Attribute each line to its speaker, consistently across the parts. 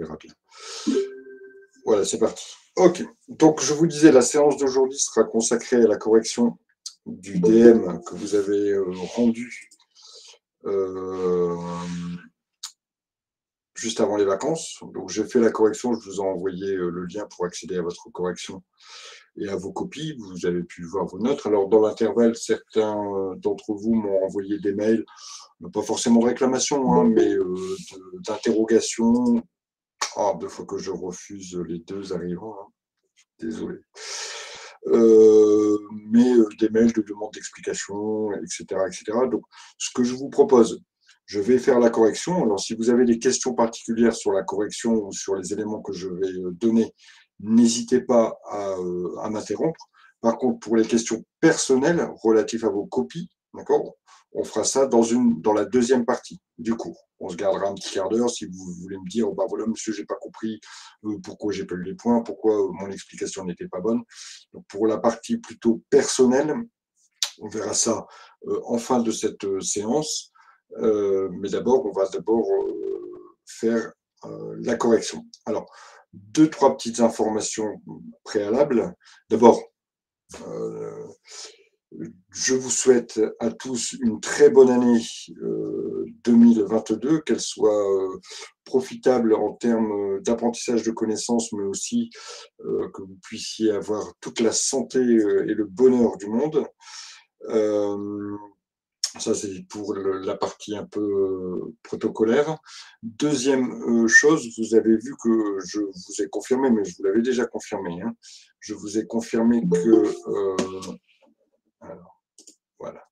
Speaker 1: verra bien. Voilà, c'est parti. Ok, donc je vous disais, la séance d'aujourd'hui sera consacrée à la correction du DM que vous avez rendu juste avant les vacances. Donc j'ai fait la correction, je vous ai envoyé le lien pour accéder à votre correction et à vos copies. Vous avez pu voir vos notes. Alors dans l'intervalle, certains d'entre vous m'ont envoyé des mails, pas forcément de réclamation, hein, mais d'interrogation. Ah, 2 fois que je refuse, les 2 arrivants, hein. Désolé. Mais des mails de demande d'explication, etc., etc. Donc, ce que je vous propose, je vais faire la correction. Alors, si vous avez des questions particulières sur la correction ou sur les éléments que je vais donner, n'hésitez pas à m'interrompre. Par contre, pour les questions personnelles relatives à vos copies, d'accord, on fera ça dans la deuxième partie du cours. On se gardera un petit quart d'heure si vous voulez me dire, oh, bah voilà, monsieur, j'ai pas compris pourquoi j'ai pas eu les points, pourquoi mon explication n'était pas bonne. Donc, pour la partie plutôt personnelle, on verra ça en fin de cette séance. Mais d'abord, on va faire la correction. Alors, 2-3 petites informations préalables. D'abord, je vous souhaite à tous une très bonne année 2022, qu'elle soit profitable en termes d'apprentissage de connaissances, mais aussi que vous puissiez avoir toute la santé et le bonheur du monde. Ça, c'est pour la partie un peu protocolaire. Deuxième chose, vous avez vu que je vous ai confirmé, mais je vous l'avais déjà confirmé, hein, je vous ai confirmé que... alors, voilà.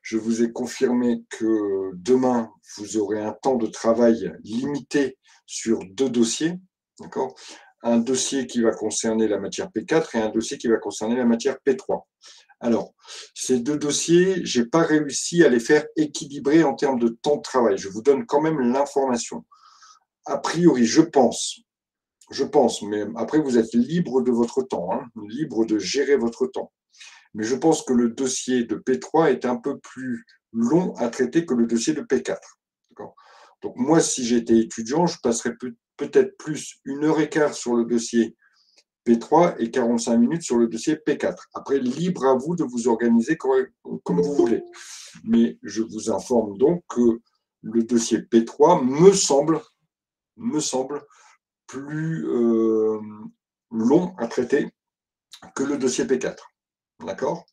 Speaker 1: Je vous ai confirmé que demain, vous aurez un temps de travail limité sur 2 dossiers. D'accord ? Un dossier qui va concerner la matière P4 et un dossier qui va concerner la matière P3. Alors, ces 2 dossiers, je n'ai pas réussi à les faire équilibrer en termes de temps de travail. Je vous donne quand même l'information. A priori, je pense, mais après, vous êtes libre de votre temps, hein, libre de gérer votre temps. Mais je pense que le dossier de P3 est un peu plus long à traiter que le dossier de P4. Donc moi, si j'étais étudiant, je passerais peut-être plus 1h15 sur le dossier P3 et 45 minutes sur le dossier P4. Après, libre à vous de vous organiser comme vous voulez. Mais je vous informe donc que le dossier P3 me semble plus long à traiter que le dossier P4. D'accord ?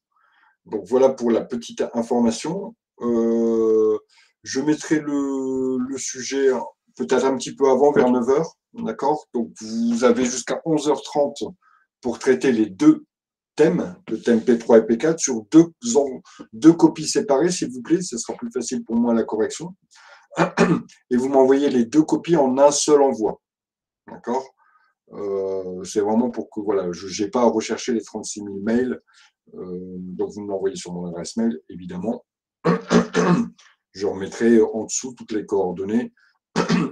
Speaker 1: Donc voilà pour la petite information. Je mettrai le sujet peut-être un petit peu avant, vers 9h. D'accord ? Donc vous avez jusqu'à 11h30 pour traiter les 2 thèmes, le thème P3 et P4, sur 2 copies séparées, s'il vous plaît. Ce sera plus facile pour moi la correction. Et vous m'envoyez les 2 copies en un seul envoi. D'accord ? C'est vraiment pour que voilà, je n'ai pas à rechercher les 36 000 mails. Donc vous me l'envoyez sur mon adresse mail, évidemment. Je remettrai en dessous toutes les coordonnées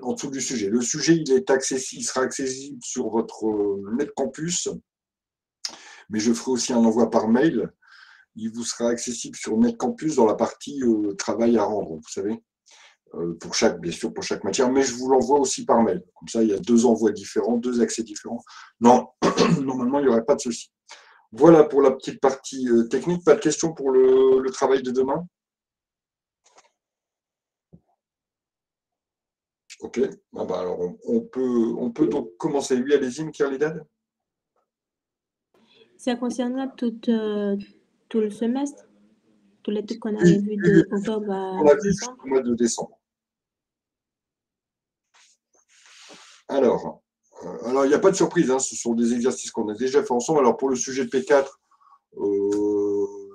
Speaker 1: en dessous du sujet. Le sujet, il sera accessible sur votre NetCampus, mais je ferai aussi un envoi par mail. Il vous sera accessible sur NetCampus dans la partie travail à rendre, vous savez, bien sûr, pour chaque matière, mais je vous l'envoie aussi par mail. Comme ça, il y a 2 envois différents, 2 accès différents. Non, normalement, il n'y aurait pas de souci. Voilà pour la petite partie technique. Pas de questions pour le travail de demain? Ok. Ah bah alors, on peut donc commencer. Oui, allez-y, Mkirlidad.
Speaker 2: Ça concernera tout le semestre, tous les trucs qu'on avait
Speaker 1: Oui,
Speaker 2: vus
Speaker 1: oui, oui,
Speaker 2: de octobre
Speaker 1: on
Speaker 2: à
Speaker 1: a vu
Speaker 2: décembre.
Speaker 1: jusqu'au mois de décembre. Alors, il n'y a pas de surprise, hein, ce sont des exercices qu'on a déjà fait ensemble. Alors, pour le sujet de P4,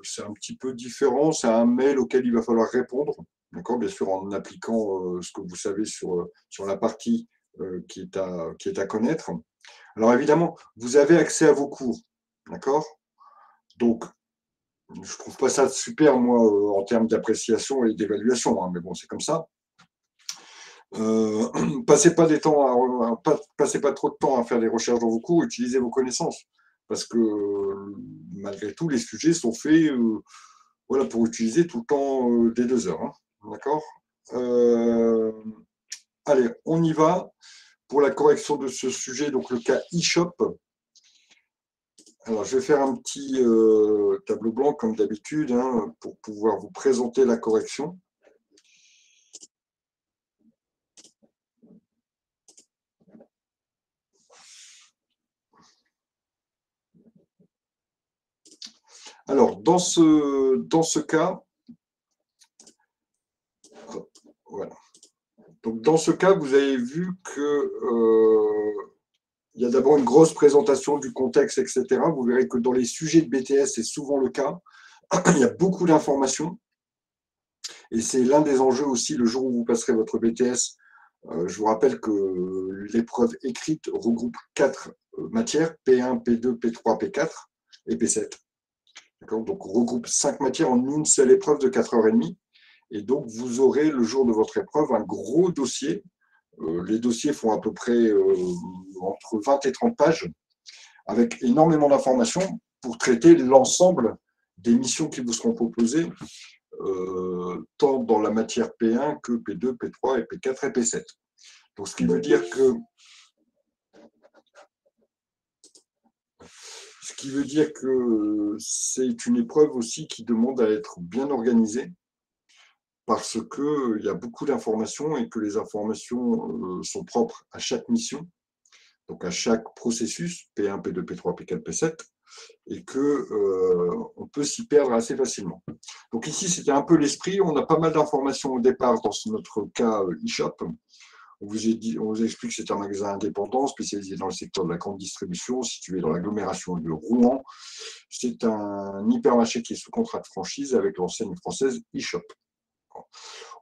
Speaker 1: c'est un petit peu différent. C'est un mail auquel il va falloir répondre, d'accord, bien sûr, en appliquant ce que vous savez sur la partie qui est à connaître. Alors, évidemment, vous avez accès à vos cours, d'accord? Donc, je ne trouve pas ça super, moi, en termes d'appréciation et d'évaluation, hein, mais bon, c'est comme ça. Passez pas passez pas trop de temps à faire des recherches dans vos cours, utilisez vos connaissances. Parce que malgré tout, les sujets sont faits voilà, pour utiliser tout le temps des 2 heures. Hein. D'accord. Allez, on y va. pour la correction de ce sujet, donc le cas e-shop. Alors, je vais faire un petit tableau blanc comme d'habitude hein, pour pouvoir vous présenter la correction. Alors, dans ce cas, voilà. Donc, dans ce cas, vous avez vu que il y a d'abord une grosse présentation du contexte, etc. Vous verrez que dans les sujets de BTS, c'est souvent le cas. Il y a beaucoup d'informations. Et c'est l'un des enjeux aussi, le jour où vous passerez votre BTS. Je vous rappelle que l'épreuve écrite regroupe 4 matières, P1, P2, P3, P4 et P7. Donc, on regroupe 5 matières en une seule épreuve de 4h30. Et donc, vous aurez le jour de votre épreuve un gros dossier. Les dossiers font à peu près entre 20 et 30 pages, avec énormément d'informations pour traiter l'ensemble des missions qui vous seront proposées, tant dans la matière P1 que P2, P3, et P4 et P7. Donc, ce qui veut dire que c'est une épreuve aussi qui demande à être bien organisée parce qu'il y a beaucoup d'informations et que les informations sont propres à chaque mission, donc à chaque processus, P1, P2, P3, P4, P7, et qu'on peut s'y perdre assez facilement. Donc ici, c'était un peu l'esprit. On a pas mal d'informations au départ dans notre cas e-shop. On vous explique que c'est un magasin indépendant spécialisé dans le secteur de la grande distribution, situé dans l'agglomération de Rouen. C'est un hypermarché qui est sous contrat de franchise avec l'enseigne française e-shop.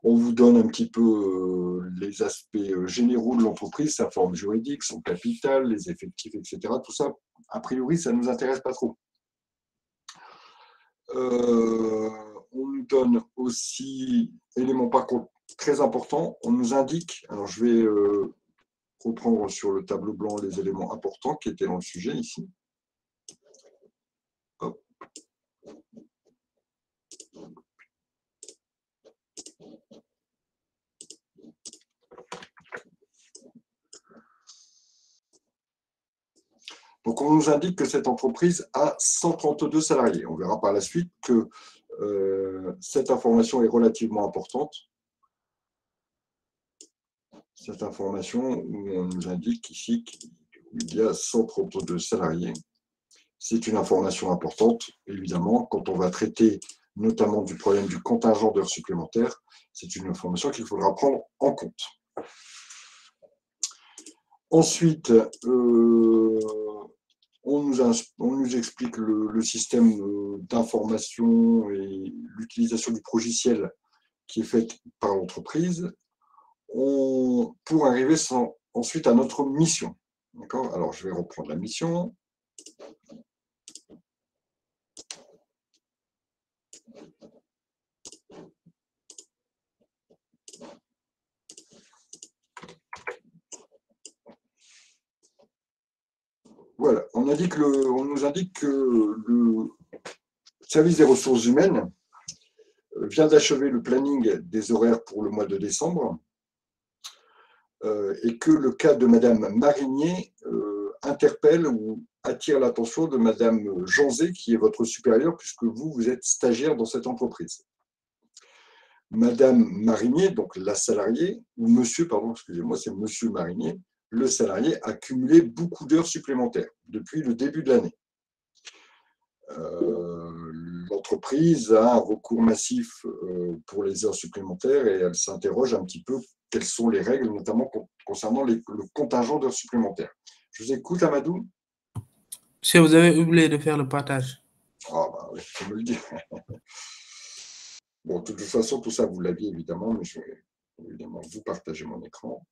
Speaker 1: On vous donne un petit peu les aspects généraux de l'entreprise, sa forme juridique, son capital, les effectifs, etc. Tout ça, a priori, ça ne nous intéresse pas trop. On nous donne aussi, élément par contre très important, on nous indique, alors je vais reprendre sur le tableau blanc les éléments importants qui étaient dans le sujet ici. Hop. Donc, on nous indique que cette entreprise a 132 salariés. On verra par la suite que cette information est relativement importante. Cette information où on nous indique ici qu'il y a 132 salariés. C'est une information importante, évidemment, quand on va traiter notamment du problème du contingent d'heures supplémentaires. C'est une information qu'il faudra prendre en compte. Ensuite, on nous explique le système d'information et l'utilisation du logiciel qui est faite par l'entreprise pour arriver ensuite à notre mission. D'accord ? Alors, je vais reprendre la mission. Voilà, on nous indique que le service des ressources humaines vient d'achever le planning des horaires pour le mois de décembre et que le cas de Madame Marinier interpelle ou attire l'attention de Madame Janzé, qui est votre supérieure, puisque vous êtes stagiaire dans cette entreprise. Madame Marinier, donc la salariée, ou monsieur, pardon, excusez-moi, c'est monsieur Marinier, le salarié a cumulé beaucoup d'heures supplémentaires depuis le début de l'année. L'entreprise a un recours massif pour les heures supplémentaires et elle s'interroge un petit peu quelles sont les règles, notamment concernant le contingent d'heures supplémentaires. Je vous écoute, Amadou.
Speaker 3: Si vous avez oublié de faire le partage.
Speaker 1: Ah, bah oui, faut me le dire. Bon, de toute façon, tout ça, vous l'aviez évidemment, mais je vais évidemment vous partager mon écran.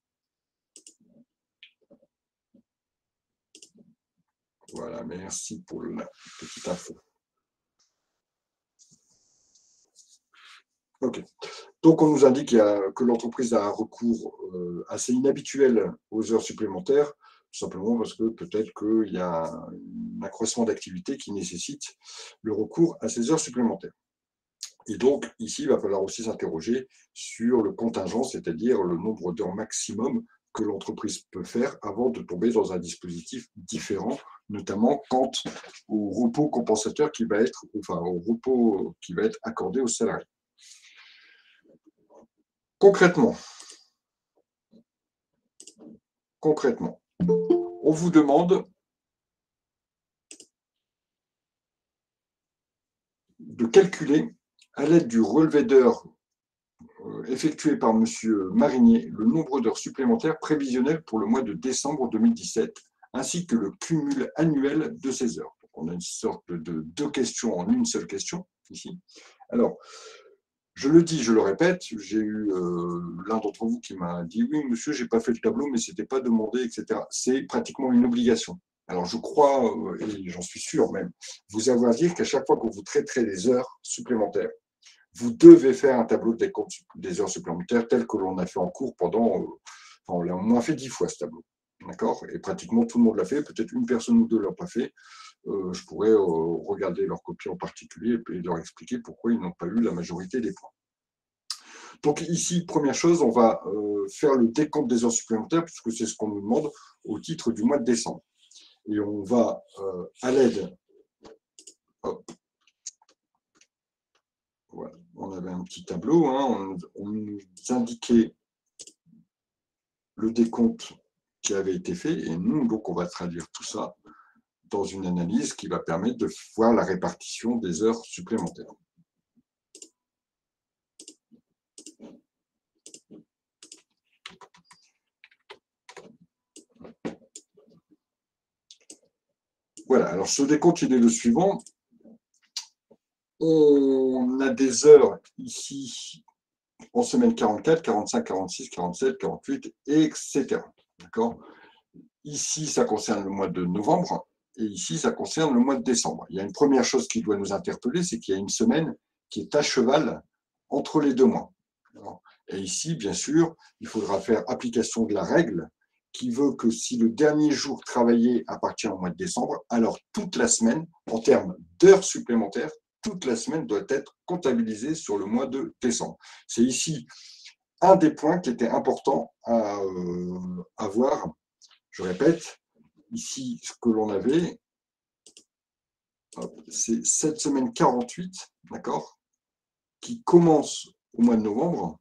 Speaker 1: Voilà, merci pour la petite info. Ok. Donc, on nous indique que l'entreprise a un recours assez inhabituel aux heures supplémentaires, tout simplement parce que peut-être qu'il y a un accroissement d'activité qui nécessite le recours à ces heures supplémentaires. Et donc, ici, il va falloir aussi s'interroger sur le contingent, c'est-à-dire le nombre d'heures maximum que l'entreprise peut faire avant de tomber dans un dispositif différent, notamment quant au repos compensateur qui va être, enfin au repos qui va être accordé aux salariés. Concrètement, on vous demande de calculer à l'aide du relevé d'heures effectué par M. Marinier le nombre d'heures supplémentaires prévisionnelles pour le mois de décembre 2017, ainsi que le cumul annuel de ces heures. Donc, on a une sorte de deux questions en une seule question ici. Alors, je le dis, je le répète, j'ai eu l'un d'entre vous qui m'a dit « Oui, monsieur, je n'ai pas fait le tableau, mais ce n'était pas demandé, etc. » C'est pratiquement une obligation. Alors, je crois, et j'en suis sûr même, vous avoir dit qu'à chaque fois que vous traiterez des heures supplémentaires, vous devez faire un tableau de décompte des heures supplémentaires tel que l'on a fait en cours pendant, on l'a au moins fait 10 fois ce tableau. D'accord? Et pratiquement tout le monde l'a fait, peut-être une personne ou deux ne l'a pas fait. Je pourrais regarder leur copie en particulier et leur expliquer pourquoi ils n'ont pas eu la majorité des points. Donc ici, première chose, on va faire le décompte des heures supplémentaires puisque c'est ce qu'on nous demande au titre du mois de décembre. Et on va, à l'aide, voilà, on avait un petit tableau, hein, on nous indiquait le décompte qui avait été fait et nous, donc, on va traduire tout ça dans une analyse qui va permettre de voir la répartition des heures supplémentaires. Voilà, alors ce décompte, il est le suivant. On a des heures ici en semaine 44, 45, 46, 47, 48, etc. D'accord ? Ici, ça concerne le mois de novembre et ici, ça concerne le mois de décembre. Il y a une première chose qui doit nous interpeller, c'est qu'il y a une semaine qui est à cheval entre les deux mois. Et ici, bien sûr, il faudra faire application de la règle qui veut que si le dernier jour travaillé appartient au mois de décembre, alors toute la semaine, en termes d'heures supplémentaires, toute la semaine doit être comptabilisée sur le mois de décembre. C'est ici un des points qui était important à voir. Je répète, ici, ce que l'on avait, c'est cette semaine 48, d'accord, qui commence au mois de novembre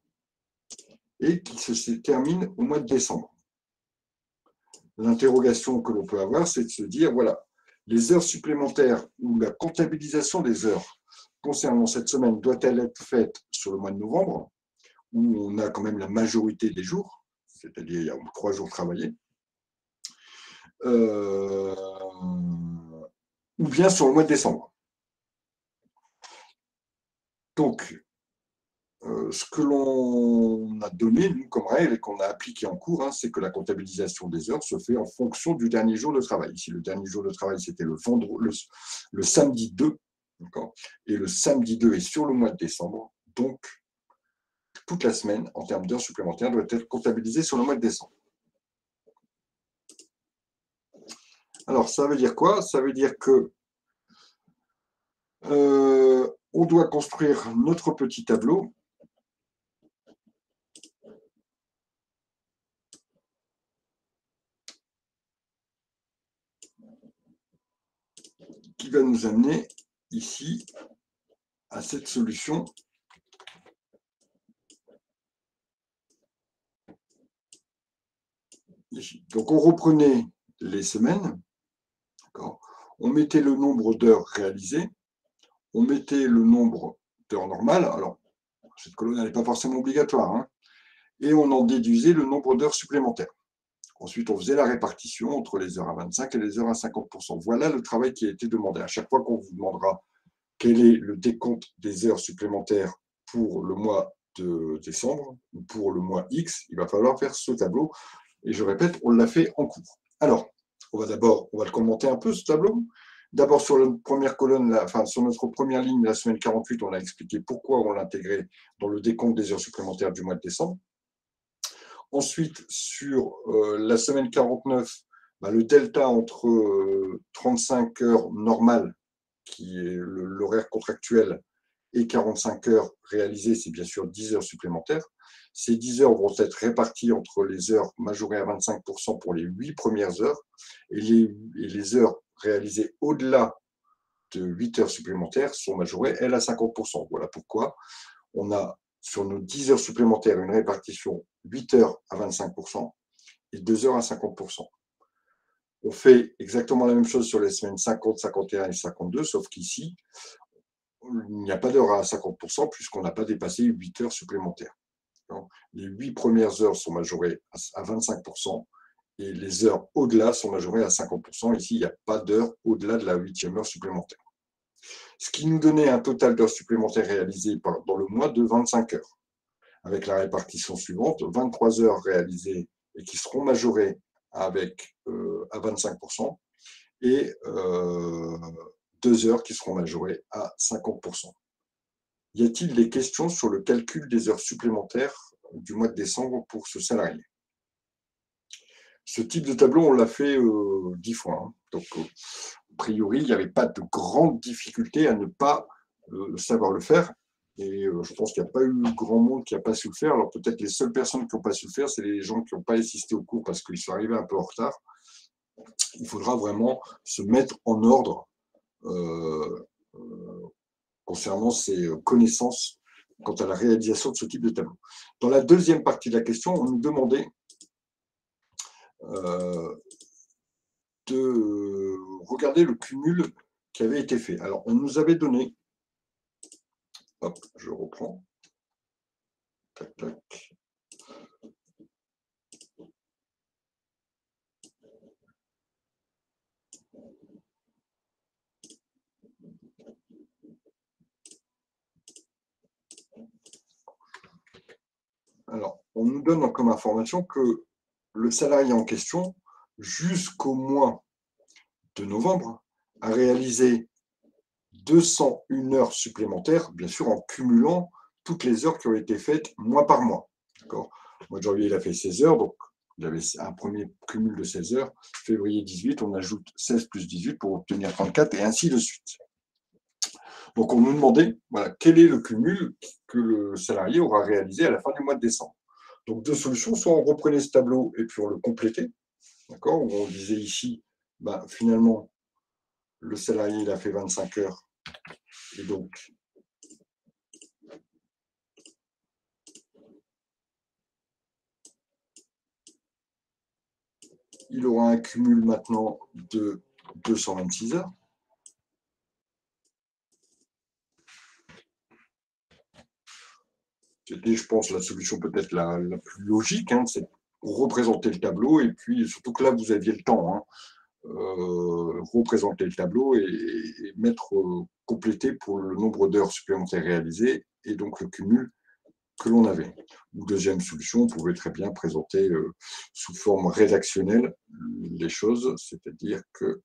Speaker 1: et qui se termine au mois de décembre. L'interrogation que l'on peut avoir, c'est de se dire, voilà, les heures supplémentaires ou la comptabilisation des heures concernant cette semaine doit-elle être faite sur le mois de novembre, où on a quand même la majorité des jours, c'est-à-dire il y a 3 jours travaillés, ou bien sur le mois de décembre. Donc, ce que l'on a donné, nous, comme règle, et qu'on a appliqué en cours, c'est que la comptabilisation des heures se fait en fonction du dernier jour de travail. Ici, le dernier jour de travail, c'était le samedi 2, et le samedi 2 est sur le mois de décembre, donc toute la semaine, en termes d'heures supplémentaires, doit être comptabilisée sur le mois de décembre. Alors, ça veut dire quoi? Ça veut dire que on doit construire notre petit tableau qui va nous amener ici à cette solution ici. Donc, on reprenait les semaines, on mettait le nombre d'heures réalisées, on mettait le nombre d'heures normales, alors cette colonne n'est pas forcément obligatoire, et on en déduisait le nombre d'heures supplémentaires. Ensuite, on faisait la répartition entre les heures à 25 et les heures à 50%. Voilà le travail qui a été demandé. À chaque fois qu'on vous demandera quel est le décompte des heures supplémentaires pour le mois de décembre ou pour le mois X, il va falloir faire ce tableau. Et je répète, on l'a fait en cours. Alors, on va le commenter un peu, ce tableau. D'abord, sur la première colonne, sur notre première ligne, la semaine 48, on a expliqué pourquoi on l'intégrait dans le décompte des heures supplémentaires du mois de décembre. Ensuite, sur la semaine 49, le delta entre 35 heures normales, qui est l'horaire contractuel, et 45 heures réalisées, c'est bien sûr 10 heures supplémentaires. Ces 10 heures vont être réparties entre les heures majorées à 25% pour les 8 premières heures et les heures réalisées au-delà de 8 heures supplémentaires sont majorées, elles, à 50%. Voilà pourquoi on a sur nos 10 heures supplémentaires une répartition 8 heures à 25% et 2 heures à 50%. On fait exactement la même chose sur les semaines 50, 51 et 52, sauf qu'ici, il n'y a pas d'heure à 50% puisqu'on n'a pas dépassé 8 heures supplémentaires. Les 8 premières heures sont majorées à 25% et les heures au-delà sont majorées à 50%. Ici, il n'y a pas d'heure au-delà de la 8e heure supplémentaire. Ce qui nous donnait un total d'heures supplémentaires réalisées dans le mois de 25 heures. Avec la répartition suivante, 23 heures réalisées et qui seront majorées avec, à 25% et 2 heures qui seront majorées à 50%. Y a-t-il des questions sur le calcul des heures supplémentaires du mois de décembre pour ce salarié? Ce type de tableau, on l'a fait 10 fois. Hein. Donc, a priori, il n'y avait pas de grande difficulté à ne pas savoir le faire. Et je pense qu'il n'y a pas eu grand monde qui n'a pas su le faire. Alors peut-être les seules personnes qui n'ont pas su le faire, c'est les gens qui n'ont pas assisté au cours parce qu'ils sont arrivés un peu en retard. Il faudra vraiment se mettre en ordre concernant ses connaissances quant à la réalisation de ce type de tableau. Dans la deuxième partie de la question, on nous demandait de regarder le cumul qui avait été fait. Alors, on nous avait donné, hop, je reprends, tac, tac. Alors, on nous donne comme information que le salarié en question, jusqu'au mois de novembre, a réalisé 201 heures supplémentaires, bien sûr en cumulant toutes les heures qui ont été faites mois par mois. D'accord ? Le mois de janvier, il a fait 16 heures, donc il avait un premier cumul de 16 heures. Février 18, on ajoute 16 plus 18 pour obtenir 34 et ainsi de suite. Donc on nous demandait voilà, quel est le cumul que le salarié aura réalisé à la fin du mois de décembre. Donc deux solutions, soit on reprenait ce tableau et puis on le complétait, d'accord, où on disait ici, finalement, le salarié il a fait 25 heures et donc il aura un cumul maintenant de 226 heures. C'était, je pense, la solution peut-être la plus logique, hein, c'est représenter le tableau, et puis surtout que là, vous aviez le temps, hein, représenter le tableau et mettre complété pour le nombre d'heures supplémentaires réalisées, et donc le cumul que l'on avait. Ou deuxième solution, on pouvait très bien présenter sous forme rédactionnelle les choses, c'est-à-dire que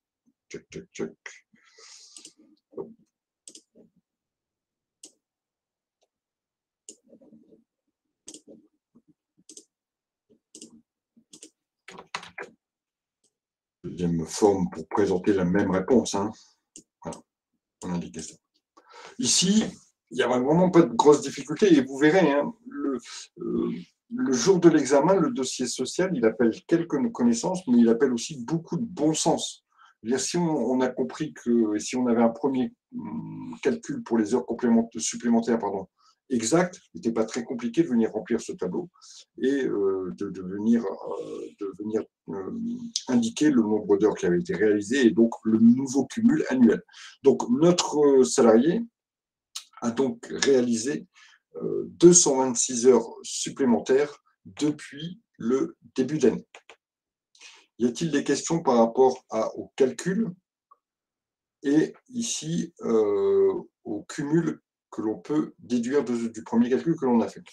Speaker 1: deuxième forme pour présenter la même réponse. Hein. Voilà, on indiquait ça. Ici, il n'y a vraiment pas de grosse difficulté et vous verrez, hein, le jour de l'examen, le dossier social, il appelle quelques connaissances, mais il appelle aussi beaucoup de bon sens. Si on a compris que si on avait un premier calcul pour les heures supplémentaires, exact, il n'était pas très compliqué de venir remplir ce tableau et de venir indiquer le nombre d'heures qui avaient été réalisées et donc le nouveau cumul annuel. Donc notre salarié a donc réalisé 226 heures supplémentaires depuis le début d'année. Y a-t-il des questions par rapport au calcul et ici au cumul que l'on peut déduire du premier calcul que l'on a fait?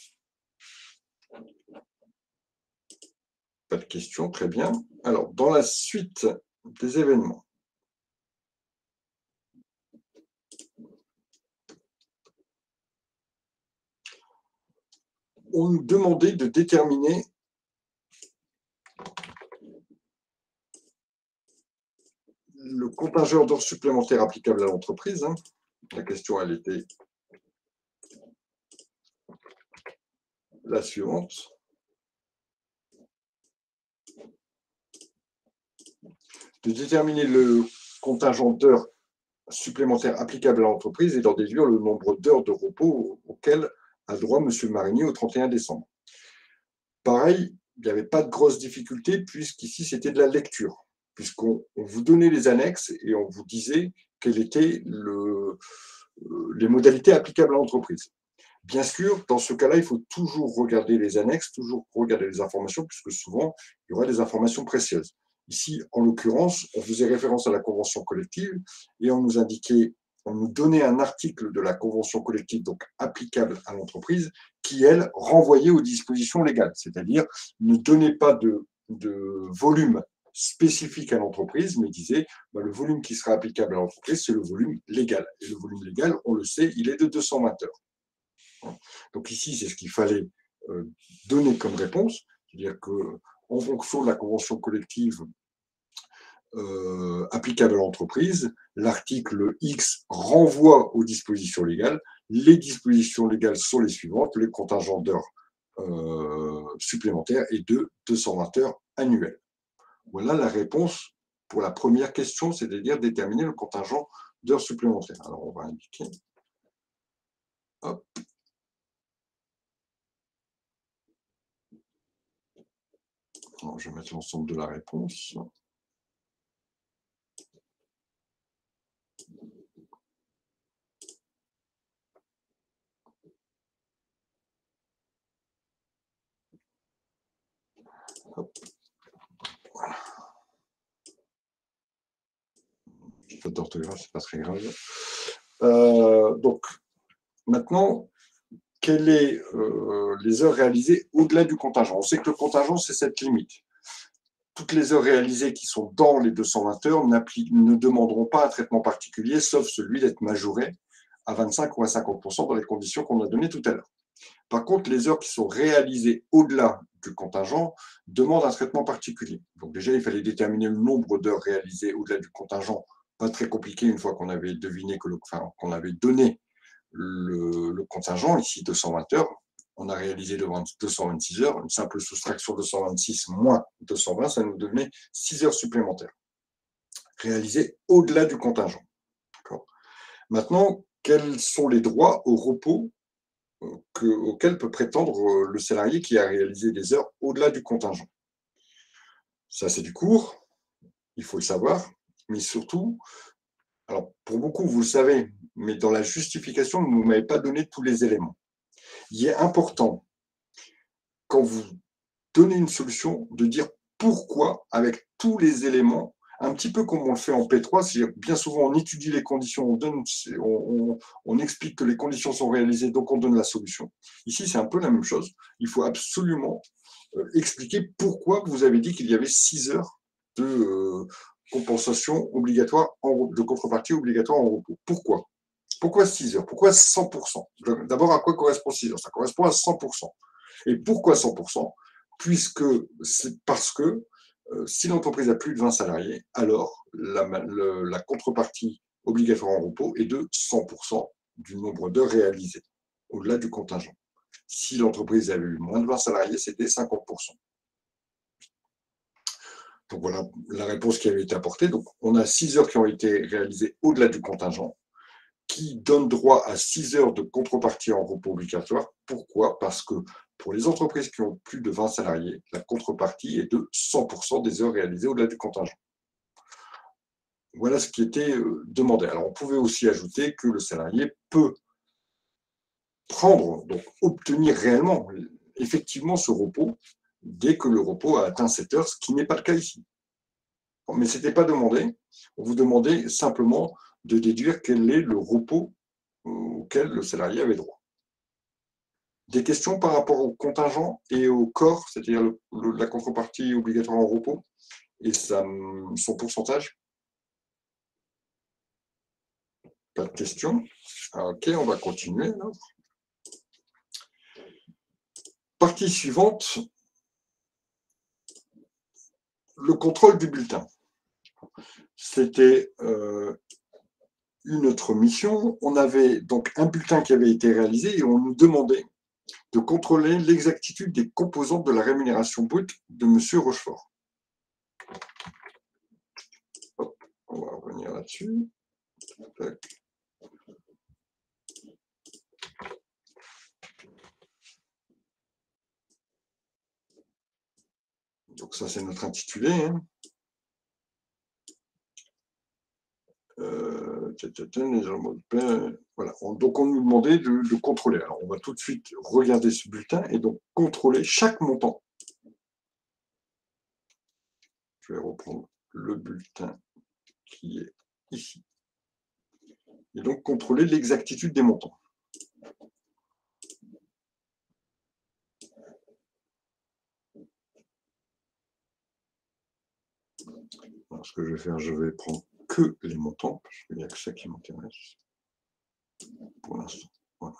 Speaker 1: Pas de questions, très bien. Alors, dans la suite des événements, on nous demandait de déterminer le contingent d'heures supplémentaires applicable à l'entreprise. Hein. La question, elle était la suivante. De déterminer le contingent d'heures supplémentaires applicables à l'entreprise et d'en déduire le nombre d'heures de repos auquel a droit M. Marigny au 31 décembre. Pareil, il n'y avait pas de grosse difficulté puisqu'ici, c'était de la lecture, puisqu'on vous donnait les annexes et on vous disait quelles étaient les modalités applicables à l'entreprise. Bien sûr, dans ce cas-là, il faut toujours regarder les annexes, toujours regarder les informations, puisque souvent, il y aura des informations précieuses. Ici, en l'occurrence, on faisait référence à la convention collective et on nous indiquait, on nous donnait un article de la convention collective, donc applicable à l'entreprise, qui, elle, renvoyait aux dispositions légales, c'est-à-dire ne donnait pas de volume spécifique à l'entreprise, mais disait le volume qui sera applicable à l'entreprise, c'est le volume légal. Et le volume légal, on le sait, il est de 220 heures. Donc ici, c'est ce qu'il fallait donner comme réponse, c'est-à-dire qu'en fonction de la convention collective applicable à l'entreprise, l'article X renvoie aux dispositions légales. Les dispositions légales sont les suivantes: le contingent d'heures supplémentaires est de 220 heures annuelles. Voilà la réponse pour la première question, c'est-à-dire déterminer le contingent d'heures supplémentaires. Alors, on va indiquer. Hop. Alors, je vais mettre l'ensemble de la réponse. Hop. Voilà. Faute d'orthographe, c'est pas très grave. Donc, maintenant, quelles sont les heures réalisées au-delà du contingent? On sait que le contingent, c'est cette limite. Toutes les heures réalisées qui sont dans les 220 heures ne demanderont pas un traitement particulier, sauf celui d'être majoré à 25 ou à 50% dans les conditions qu'on a données tout à l'heure. Par contre, les heures qui sont réalisées au-delà du contingent demandent un traitement particulier. Donc déjà, il fallait déterminer le nombre d'heures réalisées au-delà du contingent. Pas très compliqué une fois qu'on avait deviné qu'on avait donné le contingent, ici 220 heures. On a réalisé 226 heures. Une simple soustraction de 226 moins 220, ça nous donnait 6 heures supplémentaires réalisées au-delà du contingent. Maintenant, quels sont les droits au repos auquel peut prétendre le salarié qui a réalisé des heures au-delà du contingent? Ça, c'est du court, il faut le savoir, mais surtout, alors pour beaucoup, vous le savez, mais dans la justification, vous ne m'avez pas donné tous les éléments. Il est important, quand vous donnez une solution, de dire pourquoi, avec tous les éléments, un petit peu comme on le fait en P3, c'est-à-dire bien souvent on étudie les conditions, on explique que les conditions sont réalisées, donc on donne la solution. Ici, c'est un peu la même chose. Il faut absolument expliquer pourquoi vous avez dit qu'il y avait 6 heures de compensation obligatoire, de contrepartie obligatoire en repos. Pourquoi? Pourquoi 6 heures? Pourquoi 100%? D'abord, à quoi correspond 6 heures? Ça correspond à 100%. Et pourquoi 100%? Parce que si l'entreprise a plus de 20 salariés, alors la contrepartie obligatoire en repos est de 100% du nombre d'heures réalisées, au-delà du contingent. Si l'entreprise avait eu moins de 20 salariés, c'était 50%. Donc voilà la réponse qui avait été apportée. Donc on a 6 heures qui ont été réalisées au-delà du contingent, qui donnent droit à 6 heures de contrepartie en repos obligatoire. Pourquoi? Parce que pour les entreprises qui ont plus de 20 salariés, la contrepartie est de 100% des heures réalisées au-delà du contingent. Voilà ce qui était demandé. Alors, on pouvait aussi ajouter que le salarié peut prendre, donc obtenir réellement, effectivement, ce repos dès que le repos a atteint 7 heures, ce qui n'est pas le cas ici. Mais ce n'était pas demandé. On vous demandait simplement de déduire quel est le repos auquel le salarié avait droit. Des questions par rapport au contingent et au corps, c'est-à-dire la contrepartie obligatoire en repos et son pourcentage? Pas de questions? Ok, on va continuer. Partie suivante, le contrôle du bulletin. C'était une autre mission. On avait donc un bulletin qui avait été réalisé et on nous demandait de contrôler l'exactitude des composantes de la rémunération brute de M. Rochefort. Hop, on va revenir là-dessus. Donc ça, c'est notre intitulé. Hein. Voilà. Donc on nous demandait de contrôler. Alors on va tout de suite regarder ce bulletin et donc contrôler chaque montant. Je vais reprendre le bulletin qui est ici. Et donc contrôler l'exactitude des montants. Alors, ce que je vais faire, je vais prendre que les montants, parce qu'il n'y a que ça qui m'intéresse pour l'instant. Voilà.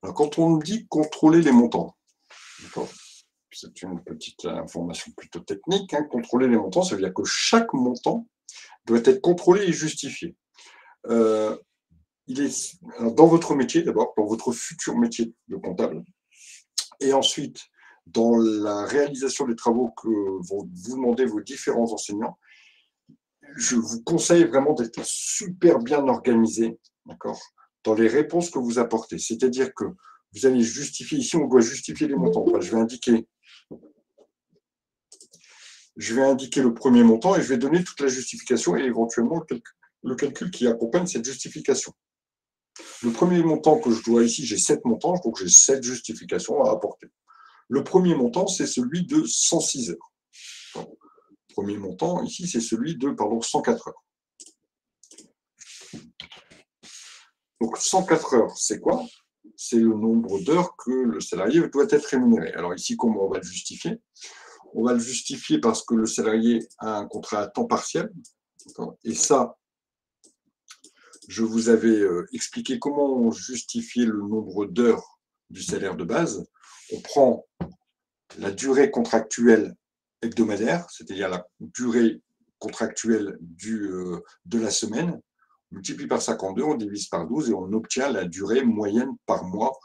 Speaker 1: Alors, quand on dit contrôler les montants, c'est une petite information plutôt technique, hein, contrôler les montants, ça veut dire que chaque montant doit être contrôlé et justifié. Alors, dans votre métier, d'abord, dans votre futur métier de comptable, et ensuite, dans la réalisation des travaux que vont vous demander vos différents enseignants, je vous conseille vraiment d'être super bien organisé, d'accord, dans les réponses que vous apportez. C'est-à-dire que vous allez justifier, ici on doit justifier les montants. Enfin, je vais indiquer le premier montant et je vais donner toute la justification et éventuellement le calcul qui accompagne cette justification. Le premier montant que je dois ici, j'ai 7 montants, donc j'ai 7 justifications à apporter. Le premier montant, c'est celui de 106 heures. Le premier montant, ici, c'est celui de 104 heures. Donc 104 heures, c'est quoi? C'est le nombre d'heures que le salarié doit être rémunéré. Alors ici, comment on va le justifier? On va le justifier parce que le salarié a un contrat à temps partiel. Et ça, je vous avais expliqué comment on justifiait le nombre d'heures du salaire de base. On prend la durée contractuelle hebdomadaire, c'est-à-dire la durée contractuelle de la semaine, on multiplie par 52, on divise par 12 et on obtient la durée moyenne par mois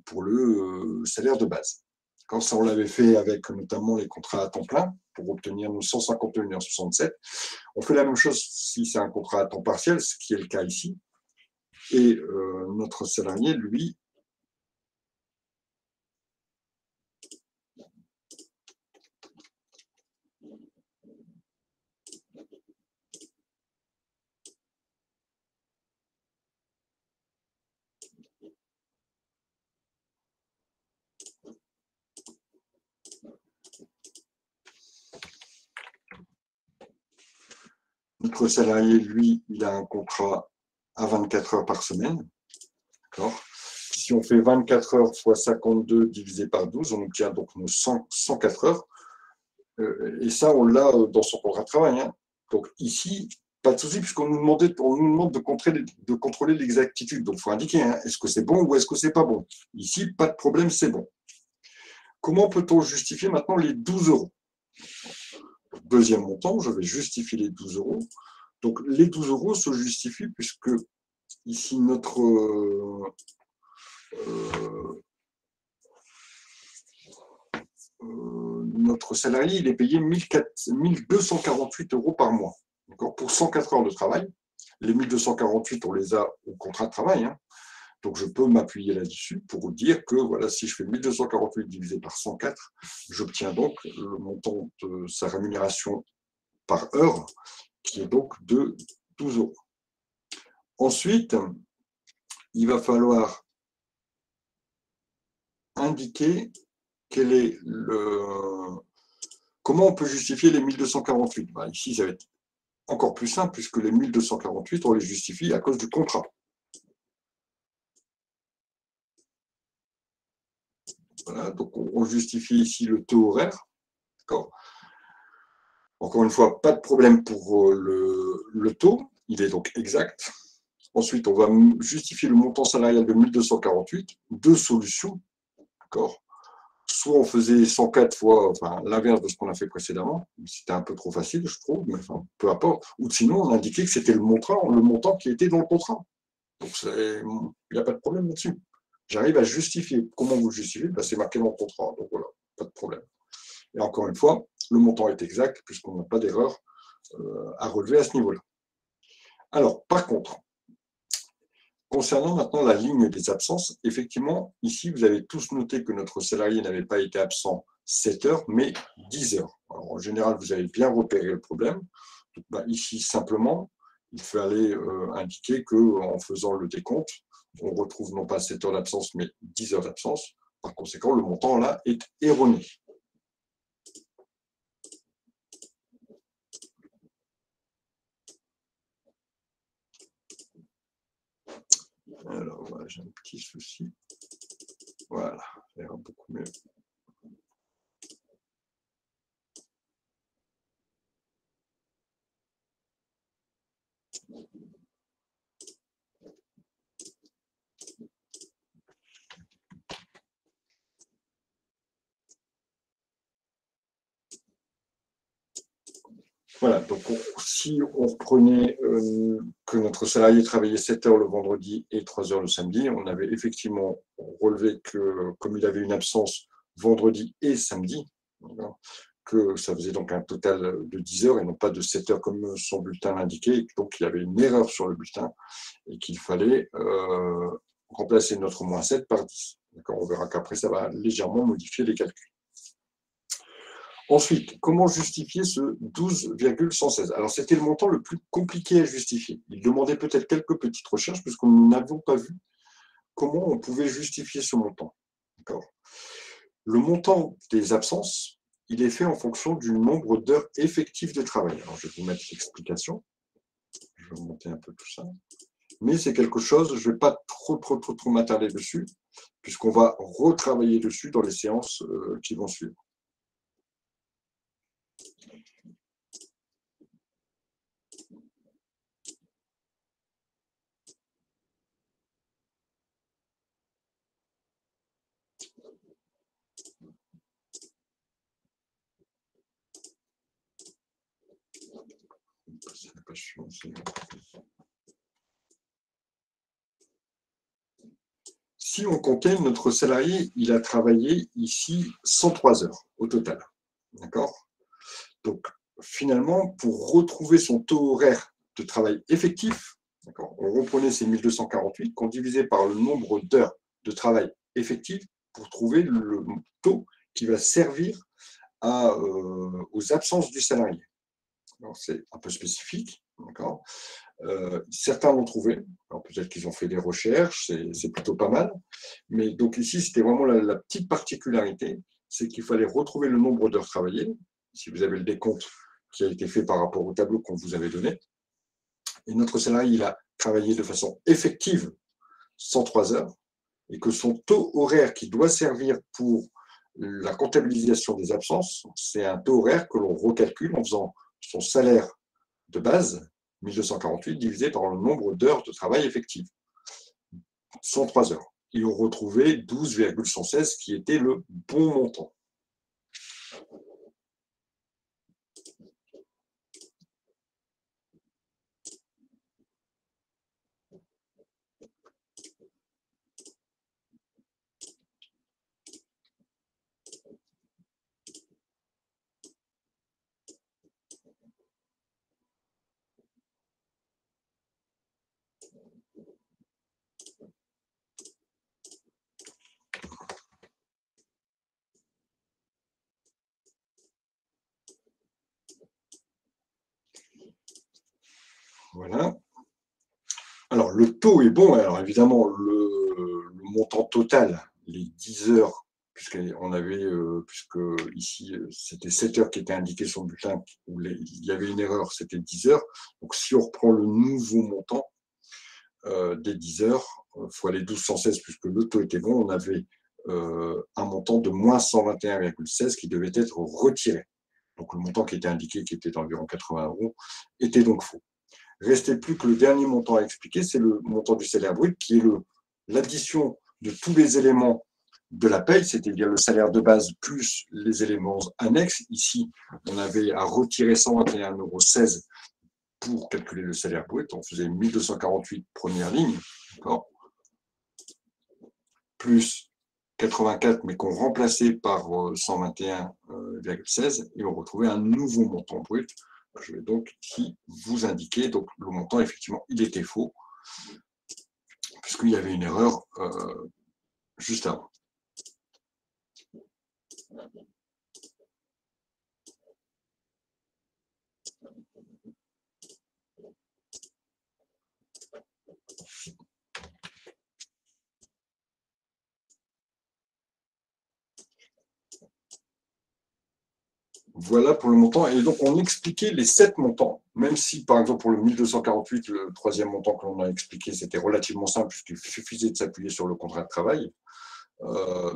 Speaker 1: pour le salaire de base. Quand ça, on l'avait fait avec notamment les contrats à temps plein pour obtenir nos 151,67 €. On fait la même chose si c'est un contrat à temps partiel, ce qui est le cas ici. Et notre salarié, lui, lui, il a un contrat à 24 heures par semaine. Si on fait 24 heures fois 52 divisé par 12, on obtient donc nos 104 heures. Et ça, on l'a dans son contrat de travail. Hein. Donc ici, pas de souci, puisqu'on nous demande de contrôler l'exactitude. Donc il faut indiquer, hein, est-ce que c'est bon ou est-ce que c'est pas bon. Ici, pas de problème, c'est bon. Comment peut-on justifier maintenant les 12 €? Deuxième montant, je vais justifier les 12 €. Donc les 12 € se justifient puisque ici notre salarié, il est payé 1248 € par mois, pour 104 heures de travail. Les 1248, on les a au contrat de travail. Hein. Donc, je peux m'appuyer là-dessus pour dire que voilà, si je fais 1248 divisé par 104, j'obtiens donc le montant de sa rémunération par heure, qui est donc de 12 €. Ensuite, il va falloir indiquer comment on peut justifier les 1248. Ben, ici, ça va être encore plus simple, puisque les 1248, on les justifie à cause du contrat. Voilà, donc on justifie ici le taux horaire. Encore une fois, pas de problème pour le taux, il est donc exact. Ensuite, on va justifier le montant salarial de 1248, deux solutions. soit on faisait 104 fois, enfin l'inverse de ce qu'on a fait précédemment, c'était un peu trop facile, je trouve, mais enfin, peu importe. Ou sinon, on indiquait que c'était le montant qui était dans le contrat. Donc, il n'y a pas de problème là-dessus. J'arrive à justifier. Comment vous le justifiez? Ben, c'est marqué dans le contrat. Donc voilà, pas de problème. Et encore une fois, le montant est exact puisqu'on n'a pas d'erreur à relever à ce niveau-là. Alors, par contre, concernant maintenant la ligne des absences, effectivement, ici, vous avez tous noté que notre salarié n'avait pas été absent 7 heures, mais 10 heures. Alors, en général, vous avez bien repéré le problème. Donc, ben, ici, simplement, il fallait indiquer qu'en faisant le décompte, on retrouve non pas 7 heures d'absence, mais 10 heures d'absence. Par conséquent, le montant là est erroné. Alors, voilà, j'ai un petit souci. Voilà, ça ira beaucoup mieux. Voilà, donc si on reprenait que notre salarié travaillait 7 heures le vendredi et 3 heures le samedi, on avait effectivement relevé que, comme il avait une absence vendredi et samedi, que ça faisait donc un total de 10 heures et non pas de 7 heures comme son bulletin l'indiquait. Donc il y avait une erreur sur le bulletin et qu'il fallait remplacer notre moins 7 par 10. On verra qu'après, ça va légèrement modifier les calculs. Ensuite, comment justifier ce 12,116? Alors, c'était le montant le plus compliqué à justifier. Il demandait peut-être quelques petites recherches, puisque nous n'avons pas vu comment on pouvait justifier ce montant. Le montant des absences, il est fait en fonction du nombre d'heures effectives de travail. Alors, je vais vous mettre l'explication. Je vais remonter un peu tout ça. Mais c'est quelque chose, je ne vais pas trop m'attarder dessus, puisqu'on va retravailler dessus dans les séances qui vont suivre. Si on comptait, notre salarié, il a travaillé ici 103 heures au total. D'accord? Donc, finalement, pour retrouver son taux horaire de travail effectif, on reprenait ces 1248 qu'on divisait par le nombre d'heures de travail effectif pour trouver le taux qui va servir aux absences du salarié. C'est un peu spécifique, d'accord. Certains l'ont trouvé, alors peut-être qu'ils ont fait des recherches, c'est plutôt pas mal, mais donc ici c'était vraiment la petite particularité, c'est qu'il fallait retrouver le nombre d'heures travaillées, si vous avez le décompte qui a été fait par rapport au tableau qu'on vous avait donné, et notre salarié il a travaillé de façon effective 103 heures, et que son taux horaire qui doit servir pour la comptabilisation des absences, c'est un taux horaire que l'on recalcule en faisant son salaire de base, 1248, divisé par le nombre d'heures de travail effectives, 103 heures. Et on retrouvait 12,116 qui était le bon montant. Voilà. Alors, le taux est bon. Alors, évidemment, le montant total, les 10 heures, puisque ici, c'était 7 heures qui étaient indiquées sur le bulletin, où il y avait une erreur, c'était 10 heures. Donc, si on reprend le nouveau montant des 10 heures, fois les 1216, puisque le taux était bon, on avait un montant de moins 121,16 qui devait être retiré. Donc, le montant qui était indiqué, qui était d'environ 80 €, était donc faux. Restait plus que le dernier montant à expliquer, c'est le montant du salaire brut, qui est l'addition de tous les éléments de la paye, c'est-à-dire le salaire de base plus les éléments annexes. Ici, on avait à retirer 121,16 € pour calculer le salaire brut. On faisait 1248 première ligne, plus 84, mais qu'on remplaçait par 121,16 et on retrouvait un nouveau montant brut. Je vais donc ici vous indiquer, donc le montant, effectivement, il était faux, puisqu'il y avait une erreur juste avant. Voilà pour le montant. Et donc, on expliquait les 7 montants, même si, par exemple, pour le 1248, le troisième montant que l'on a expliqué, c'était relativement simple, puisqu'il suffisait de s'appuyer sur le contrat de travail.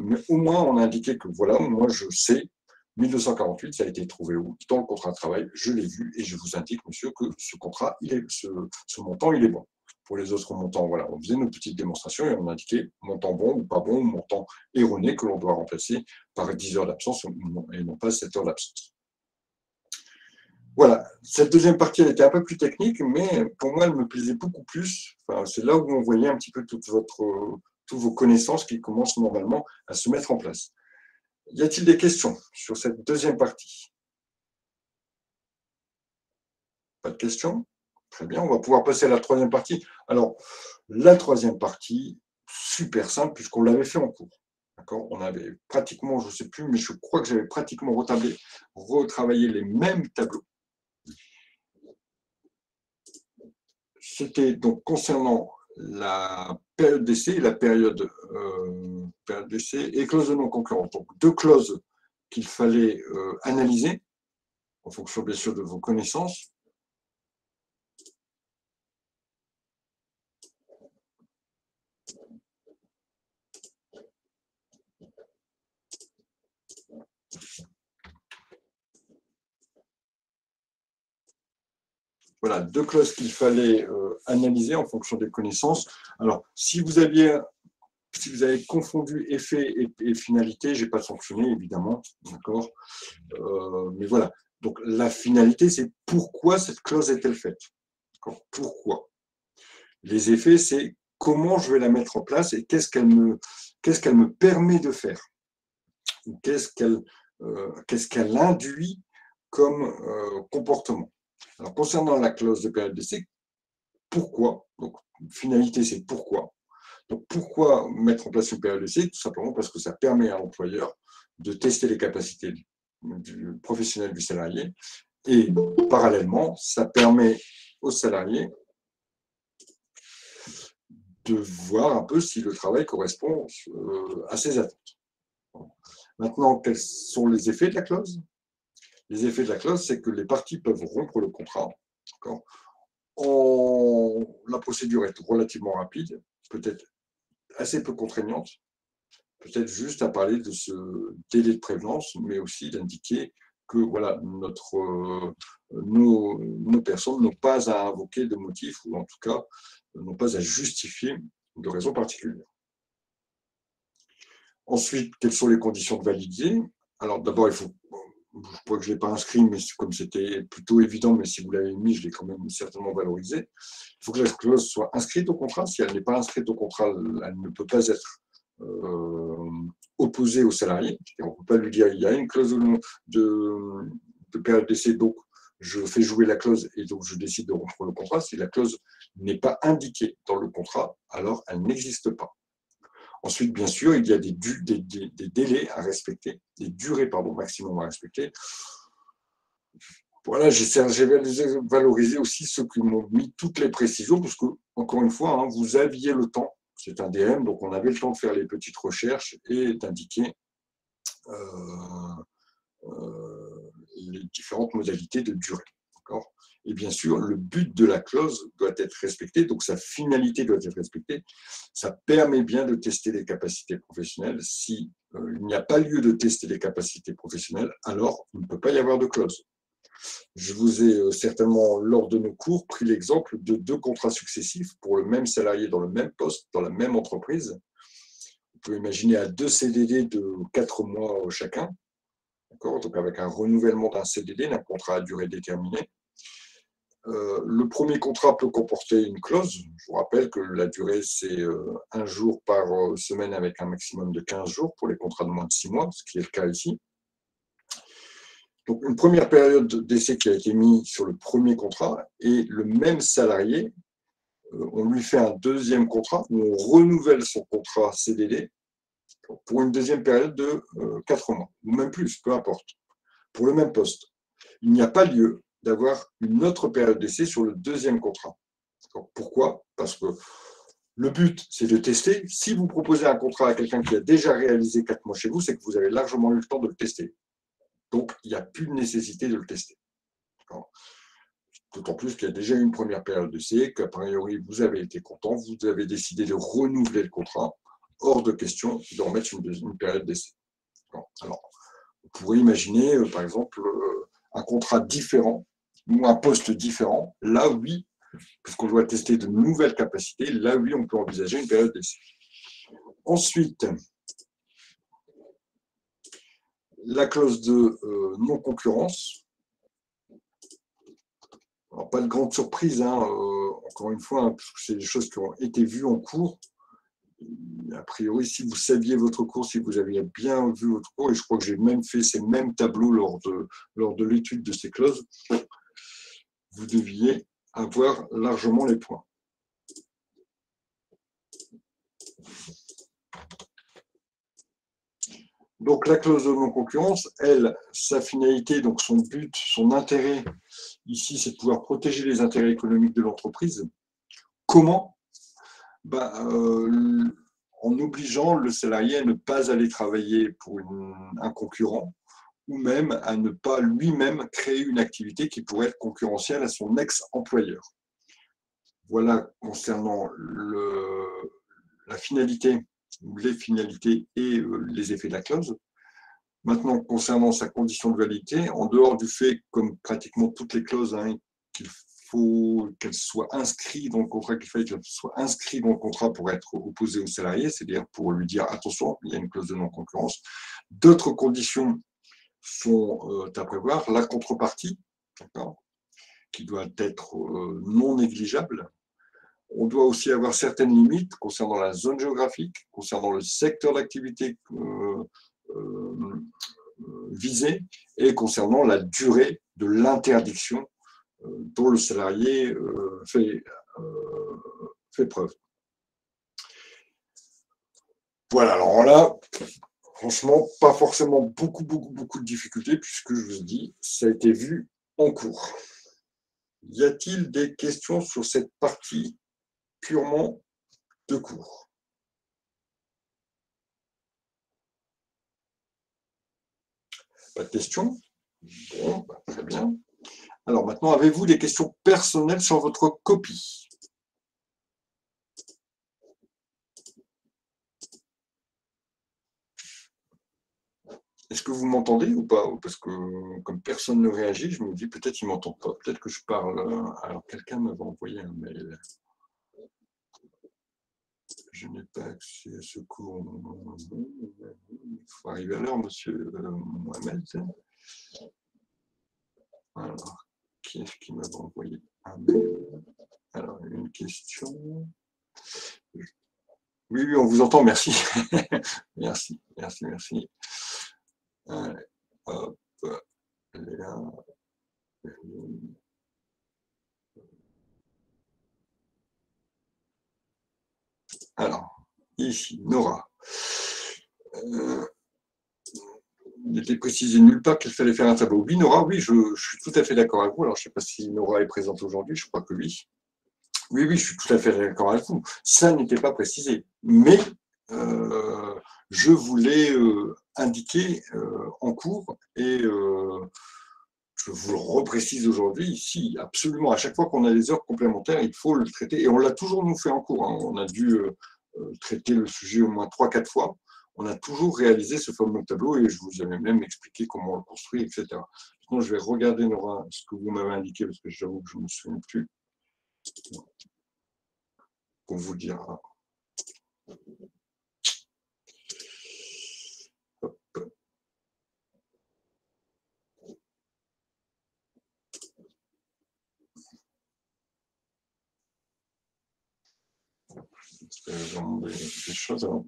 Speaker 1: Mais au moins, on a indiqué que, voilà, moi, je sais, 1248, ça a été trouvé où? Dans le contrat de travail, je l'ai vu, et je vous indique, monsieur, que ce contrat, ce montant, il est bon. Pour les autres montants, voilà, on faisait nos petites démonstrations et on indiquait montant bon ou pas bon, ou montant erroné que l'on doit remplacer par 10 heures d'absence et non pas 7 heures d'absence. Voilà, cette deuxième partie, elle était un peu plus technique, mais pour moi, elle me plaisait beaucoup plus. Enfin, c'est là où on voyait un petit peu toutes vos connaissances qui commencent normalement à se mettre en place. Y a-t-il des questions sur cette deuxième partie? Pas de questions? Très bien, on va pouvoir passer à la troisième partie. Alors, la troisième partie, super simple, puisqu'on l'avait fait en cours. D'accord? On avait pratiquement, je ne sais plus, mais je crois que j'avais pratiquement retravaillé les mêmes tableaux. C'était donc concernant la période d'essai et la période d'essai et clause de non-concurrence. Donc, 2 clauses qu'il fallait analyser, en fonction bien sûr de vos connaissances. Voilà, 2 clauses qu'il fallait analyser en fonction des connaissances. Alors, si vous avez confondu effet et finalité, je n'ai pas sanctionné, évidemment, d'accord. Mais voilà. Donc, la finalité, c'est pourquoi cette clause est-elle faite? Pourquoi? Les effets, c'est comment je vais la mettre en place et qu'est-ce qu'elle me permet de faire? Qu'est-ce qu'elle induit comme comportement? Alors, concernant la clause de période d'essai, pourquoi? Donc, finalité, c'est pourquoi. Donc, pourquoi mettre en place une période d'essai? Tout simplement parce que ça permet à l'employeur de tester les capacités du professionnel du salarié et parallèlement, ça permet au salarié de voir un peu si le travail correspond à ses attentes. Maintenant, quels sont les effets de la clause? Les effets de la clause, c'est que les parties peuvent rompre le contrat. La procédure est relativement rapide, peut-être assez peu contraignante, peut-être juste à parler de ce délai de prévenance, mais aussi d'indiquer que voilà, nos personnes n'ont pas à invoquer de motifs, ou en tout cas n'ont pas à justifier de raisons particulières. Ensuite, quelles sont les conditions de validité? Alors d'abord, il faut, je crois que je ne l'ai pas inscrit, mais comme c'était plutôt évident, mais si vous l'avez mis, je l'ai quand même certainement valorisé. Il faut que la clause soit inscrite au contrat. Si elle n'est pas inscrite au contrat, elle ne peut pas être opposée au salarié. On ne peut pas lui dire il y a une clause de période d'essai, donc je fais jouer la clause et donc je décide de rompre le contrat. Si la clause n'est pas indiquée dans le contrat, alors elle n'existe pas. Ensuite, bien sûr, il y a des délais à respecter, des durées maximum à respecter. Voilà, j'ai valorisé aussi ceux qui m'ont mis toutes les précisions, parce que, encore une fois, hein, vous aviez le temps, c'est un DM, donc on avait le temps de faire les petites recherches et d'indiquer les différentes modalités de durée. Et bien sûr, le but de la clause doit être respecté, donc sa finalité doit être respectée. Ça permet bien de tester les capacités professionnelles. Si il n'y a pas lieu de tester les capacités professionnelles, alors il ne peut pas y avoir de clause. Je vous ai certainement, lors de nos cours, pris l'exemple de 2 contrats successifs pour le même salarié dans le même poste, dans la même entreprise. peut imaginer à 2 CDD de 4 mois chacun, d'accord, donc avec un renouvellement d'un CDD, d'un contrat à durée déterminée. Le premier contrat peut comporter une clause. Je vous rappelle que la durée, c'est 1 jour par semaine avec un maximum de 15 jours pour les contrats de moins de 6 mois, ce qui est le cas ici. Donc, une première période d'essai qui a été mise sur le premier contrat et le même salarié, on lui fait un deuxième contrat où on renouvelle son contrat CDD pour une deuxième période de 4 mois, ou même plus, peu importe, pour le même poste. Il n'y a pas lieu d'avoir une autre période d'essai sur le deuxième contrat. Pourquoi? Parce que le but, c'est de tester. Si vous proposez un contrat à quelqu'un qui a déjà réalisé 4 mois chez vous, c'est que vous avez largement eu le temps de le tester. Donc, il n'y a plus de nécessité de le tester. D'autant plus qu'il y a déjà eu une première période d'essai, qu'a priori, vous avez été content, vous avez décidé de renouveler le contrat. Hors de question de remettre une période d'essai. Alors, vous pourrez imaginer, par exemple, un contrat différent ou un poste différent. Là, oui, puisqu'on doit tester de nouvelles capacités, là, oui, on peut envisager une période d'essai. Ensuite, la clause de non-concurrence. Alors, pas de grande surprise, hein, encore une fois, hein, parce que c'est des choses qui ont été vues en cours. A priori, si vous saviez votre cours, si vous aviez bien vu votre cours, et je crois que j'ai même fait ces mêmes tableaux lors de l'étude de ces clauses, vous deviez avoir largement les points. Donc la clause de non-concurrence, elle, sa finalité, donc son but, son intérêt, ici, c'est de pouvoir protéger les intérêts économiques de l'entreprise. Comment? En obligeant le salarié à ne pas aller travailler pour un concurrent ou même à ne pas lui-même créer une activité qui pourrait être concurrentielle à son ex-employeur. Voilà concernant la finalité, les finalités et les effets de la clause. Maintenant, concernant sa condition de validité, en dehors du fait, comme pratiquement toutes les clauses, hein, qu'il faut qu'elle soit inscrite dans le contrat, qu'il fallait qu'elle soit inscrite dans le contrat pour être opposée au salarié, c'est-à-dire pour lui dire attention, il y a une clause de non-concurrence. D'autres conditions sont à prévoir. La contrepartie, qui doit être non négligeable. On doit aussi avoir certaines limites concernant la zone géographique, concernant le secteur d'activité visé et concernant la durée de l'interdiction dont le salarié fait preuve. Voilà, alors là, franchement, pas forcément beaucoup de difficultés puisque je vous dis, ça a été vu en cours. Y a-t-il des questions sur cette partie purement de cours? Pas de questions? Bon, très bien. Alors maintenant, avez-vous des questions personnelles sur votre copie? Est-ce que vous m'entendez ou pas? Parce que comme personne ne réagit, je me dis peut-être qu'il ne m'entend pas. Peut-être que je parle. Alors quelqu'un m'avait envoyé un mail. Je n'ai pas accès à ce cours. Il faut arriver à l'heure, monsieur Mohamed. Alors, qui est-ce qui m'avait envoyé un mail? Alors, une question. Oui, on vous entend, merci. Merci. Allez, hop, Léa. Alors, ici, Nora. Il n'était précisé nulle part qu'il fallait faire un tableau. Oui, Nora, oui, je suis tout à fait d'accord avec vous. Alors, je ne sais pas si Nora est présente aujourd'hui, je crois que oui. Oui, je suis tout à fait d'accord avec vous. Ça n'était pas précisé. Mais je voulais indiquer en cours et je vous le reprécise aujourd'hui, ici, absolument, à chaque fois qu'on a des heures complémentaires, il faut le traiter. Et on l'a toujours nous fait en cours. Hein. On a dû traiter le sujet au moins 3-4 fois. On a toujours réalisé ce fameux tableau et je vous avais même expliqué comment on le construit, etc. Maintenant, je vais regarder, Nora, ce que vous m'avez indiqué parce que j'avoue que je ne me souviens plus. Pour vous dire. des choses. Alors.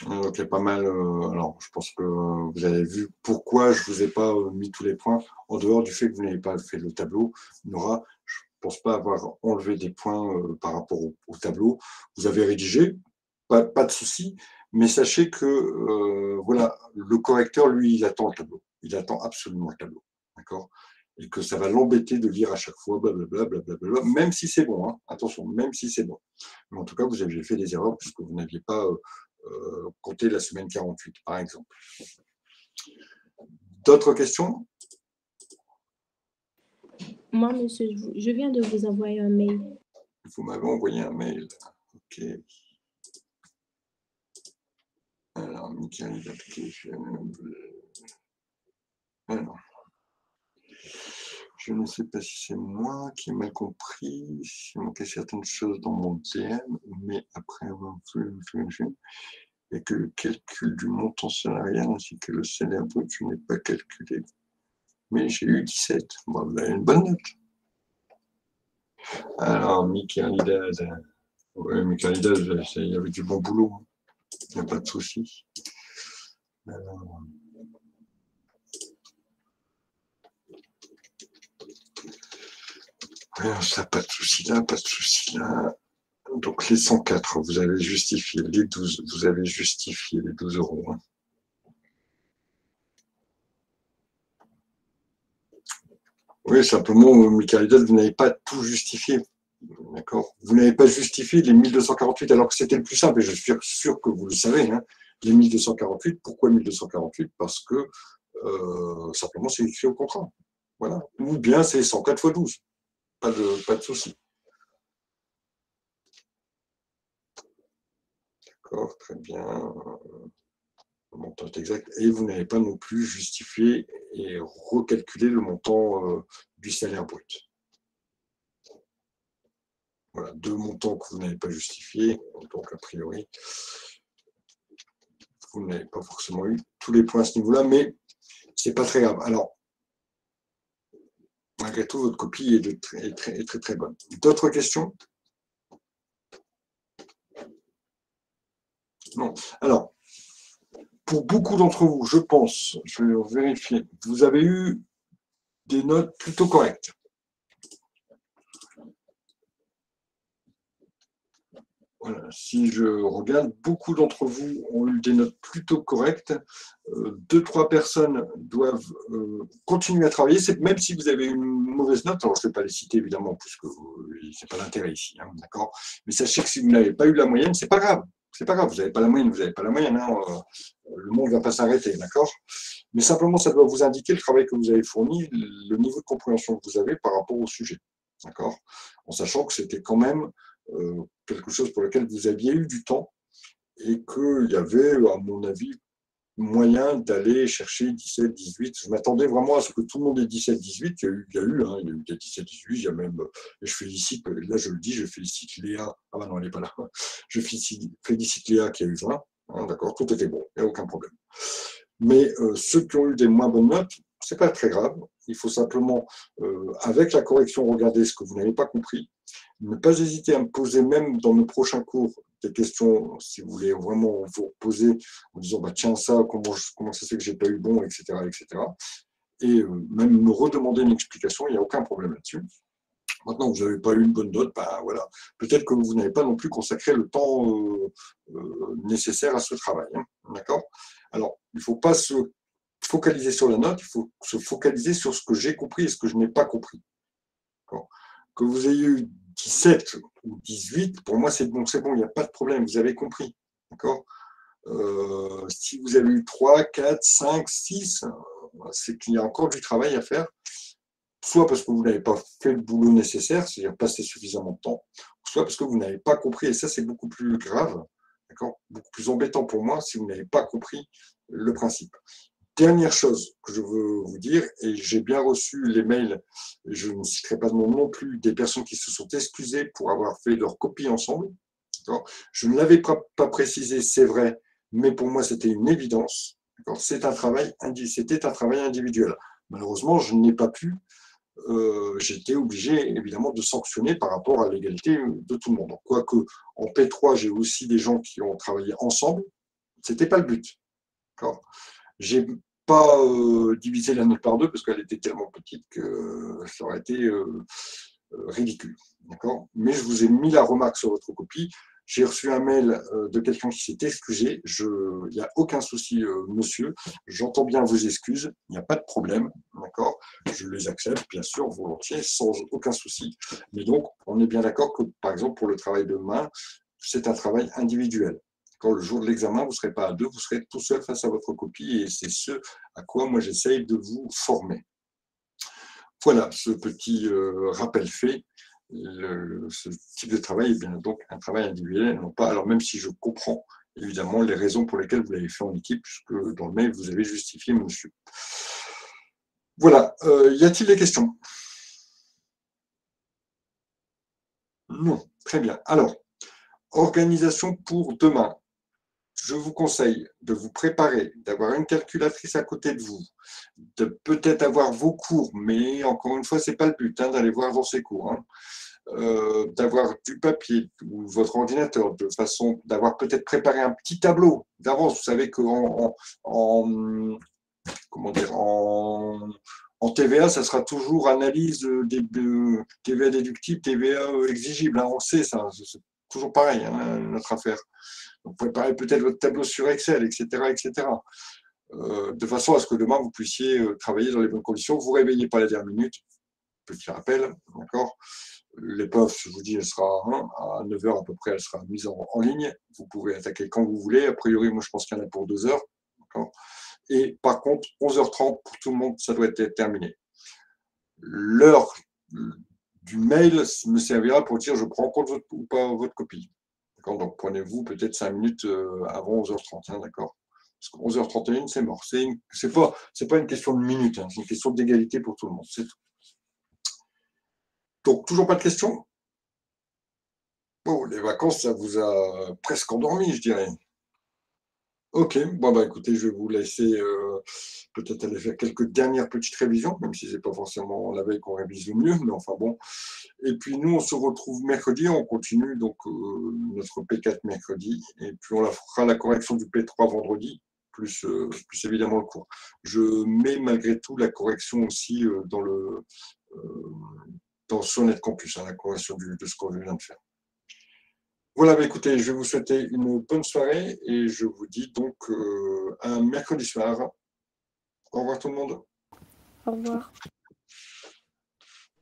Speaker 1: Donc, il y a pas mal. Alors, je pense que vous avez vu pourquoi je ne vous ai pas mis tous les points, en dehors du fait que vous n'avez pas fait le tableau. Nora, je ne pense pas avoir enlevé des points par rapport au tableau. Vous avez rédigé, pas de souci, mais sachez que voilà, le correcteur, lui, il attend le tableau. Il attend absolument le tableau. D'accord? Et que ça va l'embêter de lire à chaque fois, blablabla, blablabla, même si c'est bon. Hein. Attention, même si c'est bon. Mais en tout cas, vous avez fait des erreurs puisque vous n'aviez pas compté la semaine 48, par exemple. D'autres questions?
Speaker 2: Moi, monsieur, je viens de vous envoyer un mail.
Speaker 1: Vous m'avez envoyé un mail. Ok. Alors, Michael, alors, je ne sais pas si c'est moi qui ai mal compris, s'il manquait certaines choses dans mon DM, mais après avoir fait et que le calcul du montant salarial ainsi que le salaire brut, je n'ai pas calculé. Mais j'ai eu 17. Bon, vous avez une bonne note. Alors, Michael Hidad. Oui, Michael Hidad, il y avait du bon boulot. Il n'y a pas de souci. Alors, ça, pas de souci là, pas de souci là. Donc les 104, vous avez justifié. Les 12, vous avez justifié les 12 euros. Hein. Oui, simplement, Michael Hidad, vous n'avez pas tout justifié. D'accord? Vous n'avez pas justifié les 1248 alors que c'était le plus simple, et je suis sûr que vous le savez. Hein, les 1248, pourquoi 1248? Parce que simplement c'est écrit au contrat. Voilà. Ou bien c'est 104 fois 12. Pas de souci. D'accord, très bien. Le montant est exact. Et vous n'avez pas non plus justifié et recalculé le montant du salaire brut. Voilà, deux montants que vous n'avez pas justifiés. Donc, a priori, vous n'avez pas forcément eu tous les points à ce niveau-là, mais c'est pas très grave. Alors, malgré tout, votre copie est très bonne. D'autres questions? Non. Alors, pour beaucoup d'entre vous, je pense, je vais vérifier, vous avez eu des notes plutôt correctes. Voilà, si je regarde, beaucoup d'entre vous ont eu des notes plutôt correctes. 2-3 personnes doivent continuer à travailler, même si vous avez une mauvaise note. Alors, je ne vais pas les citer évidemment, puisque ce n'est pas l'intérêt ici, hein, d'accord. Mais sachez que si vous n'avez pas eu la moyenne, c'est pas grave. C'est pas grave, vous n'avez pas la moyenne, vous n'avez pas la moyenne. Hein, le monde ne va pas s'arrêter, d'accord. Mais simplement, ça doit vous indiquer le travail que vous avez fourni, le niveau de compréhension que vous avez par rapport au sujet, d'accord. En sachant que c'était quand même quelque chose pour lequel vous aviez eu du temps et qu'il y avait, à mon avis, moyen d'aller chercher 17, 18. Je m'attendais vraiment à ce que tout le monde ait 17, 18. Il y a eu des 17, 18. Il y a même, et je félicite, là je le dis, je félicite Léa. Ah ben non, elle n'est pas là. Je félicite Léa qui a eu 20. Hein, d'accord, tout était bon, il n'y a aucun problème. Mais ceux qui ont eu des moins bonnes notes, c'est pas très grave. Il faut simplement, avec la correction, regarder ce que vous n'avez pas compris. Ne pas hésiter à me poser, même dans nos prochains cours, des questions, si vous voulez vraiment vous poser en disant bah, tiens, ça, comment ça se fait que je n'ai pas eu bon, etc. etc. Et même me redemander une explication, il n'y a aucun problème là-dessus. Maintenant, vous n'avez pas eu une bonne note, bah, voilà. Peut-être que vous n'avez pas non plus consacré le temps nécessaire à ce travail. Hein, d'accord? Alors, il ne faut pas se focaliser sur la note, il faut se focaliser sur ce que j'ai compris et ce que je n'ai pas compris. Que vous ayez eu 17 ou 18, pour moi, c'est bon, il n'y a pas de problème, vous avez compris. D'accord? Si vous avez eu 3, 4, 5, 6, c'est qu'il y a encore du travail à faire, soit parce que vous n'avez pas fait le boulot nécessaire, c'est-à-dire passé suffisamment de temps, soit parce que vous n'avez pas compris, et ça, c'est beaucoup plus grave. D'accord? Beaucoup plus embêtant pour moi si vous n'avez pas compris le principe. Dernière chose que je veux vous dire, et j'ai bien reçu les mails, je ne citerai pas de nom non plus, des personnes qui se sont excusées pour avoir fait leur copie ensemble. Je ne l'avais pas précisé, c'est vrai, mais pour moi c'était une évidence. C'était un travail individuel. Malheureusement, je n'ai pas pu, j'étais obligé évidemment de sanctionner par rapport à l'égalité de tout le monde. Quoique en P3, j'ai aussi des gens qui ont travaillé ensemble, ce n'était pas le but. J'ai pas divisé la note par deux parce qu'elle était tellement petite que ça aurait été ridicule. Mais je vous ai mis la remarque sur votre copie. J'ai reçu un mail de quelqu'un qui s'est excusé. Il n'y a aucun souci, monsieur. J'entends bien vos excuses. Il n'y a pas de problème. D'accord. Je les accepte, bien sûr, volontiers, sans aucun souci. Mais donc, on est bien d'accord que, par exemple, pour le travail de main, c'est un travail individuel. Quand le jour de l'examen, vous ne serez pas à deux, vous serez tout seul face à votre copie et c'est ce à quoi moi j'essaye de vous former. Voilà, ce petit rappel fait. Ce type de travail est bien donc un travail individuel, non pas. Alors même si je comprends évidemment les raisons pour lesquelles vous l'avez fait en équipe, puisque dans le mail vous avez justifié, monsieur. Voilà. Y a-t-il des questions? Non. Très bien. Alors, organisation pour demain. Je vous conseille de vous préparer, d'avoir une calculatrice à côté de vous, de peut-être avoir vos cours, mais encore une fois, ce n'est pas le but d'aller voir dans ces cours. D'avoir du papier ou votre ordinateur, de façon d'avoir peut-être préparé un petit tableau d'avance. Vous savez qu'en TVA, ça sera toujours analyse des TVA déductible, TVA exigible. On sait ça, c'est toujours pareil, notre affaire. Donc, préparez peut-être votre tableau sur Excel, etc., etc. De façon à ce que demain, vous puissiez travailler dans les bonnes conditions. Vous ne vous réveillez pas à la dernière minute. Petit rappel, d'accord. L'épreuve, je vous dis, elle sera à 9 h à peu près, elle sera mise en ligne. Vous pouvez attaquer quand vous voulez. A priori, moi, je pense qu'il y en a pour 2 heures. Et par contre, 11h30, pour tout le monde, ça doit être terminé. L'heure du mail me servira pour dire je prends en compte ou pas votre copie. Donc, prenez-vous peut-être 5 minutes avant 11h30, d'accord? Parce que 11h31, c'est mort. C'est pas une question de minutes, c'est une question d'égalité pour tout le monde. C'est tout. Donc, toujours pas de questions? Bon, les vacances, ça vous a presque endormi, je dirais. Ok, bon, écoutez, je vais vous laisser peut-être aller faire quelques dernières petites révisions, même si ce n'est pas forcément la veille qu'on révise le mieux, mais enfin bon. Et puis nous, on se retrouve mercredi, on continue donc notre P4 mercredi, et puis on fera la correction du P3 vendredi, plus évidemment le cours. Je mets malgré tout la correction aussi sur NetCampus, la correction de ce qu'on vient de faire. Voilà, écoutez, je vais vous souhaiter une bonne soirée et je vous dis donc un mercredi soir. Au revoir tout le monde.
Speaker 4: Au revoir.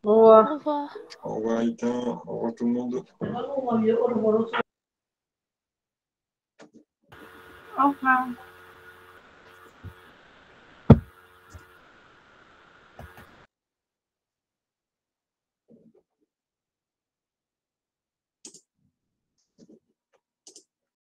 Speaker 5: Au revoir.
Speaker 2: Au revoir.
Speaker 1: Au revoir Ita, au revoir tout le monde.
Speaker 5: Au revoir.